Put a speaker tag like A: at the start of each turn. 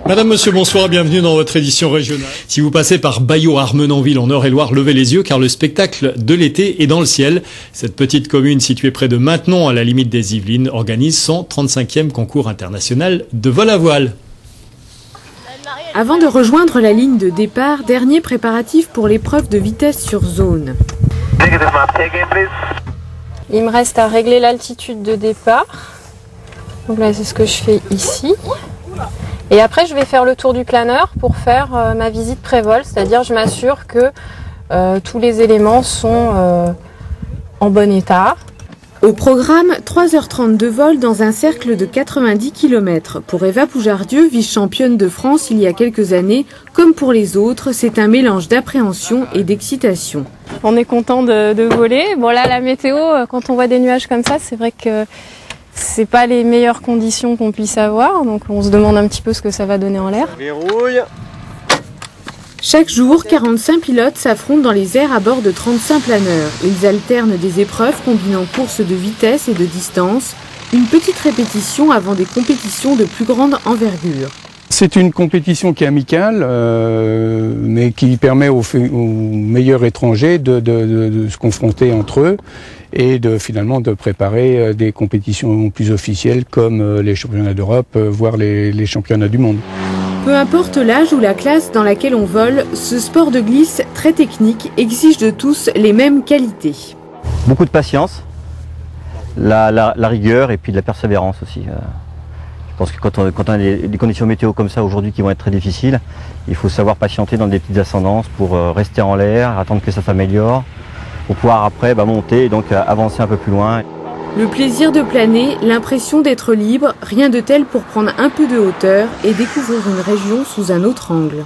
A: Madame, monsieur, bonsoir, bienvenue dans votre édition régionale. Si vous passez par Baillot-Armenonville en Eure-et-Loire, levez les yeux car le spectacle de l'été est dans le ciel. Cette petite commune située près de Maintenon, à la limite des Yvelines, organise son 35e concours international de vol à voile.
B: Avant de rejoindre la ligne de départ, dernier préparatif pour l'épreuve de vitesse sur zone.
C: Il me reste à régler l'altitude de départ. Donc là, c'est ce que je fais ici. Et après, je vais faire le tour du planeur pour faire ma visite pré-vol, c'est-à-dire je m'assure que tous les éléments sont en bon état.
B: Au programme, 3h30 de vol dans un cercle de 90 km. Pour Eva Poujardieu, vice-championne de France il y a quelques années, comme pour les autres, c'est un mélange d'appréhension et d'excitation.
C: On est content de voler. Bon là, la météo, quand on voit des nuages comme ça, c'est vrai que c'est pas les meilleures conditions qu'on puisse avoir, donc on se demande un petit peu ce que ça va donner en l'air.
D: Verrouille.
B: Chaque jour, 45 pilotes s'affrontent dans les airs à bord de 35 planeurs. Ils alternent des épreuves combinant courses de vitesse et de distance, une petite répétition avant des compétitions de plus grande envergure.
E: C'est une compétition qui est amicale, mais qui permet aux meilleurs étrangers de se confronter entre eux et finalement de préparer des compétitions plus officielles comme les championnats d'Europe, voire les championnats du monde.
B: Peu importe l'âge ou la classe dans laquelle on vole, ce sport de glisse très technique exige de tous les mêmes qualités.
D: Beaucoup de patience, la rigueur et puis de la persévérance aussi. Je pense que quand on a des conditions météo comme ça aujourd'hui qui vont être très difficiles, il faut savoir patienter dans des petites ascendances pour rester en l'air, attendre que ça s'améliore, pour pouvoir après monter et donc avancer un peu plus loin.
B: Le plaisir de planer, l'impression d'être libre, rien de tel pour prendre un peu de hauteur et découvrir une région sous un autre angle.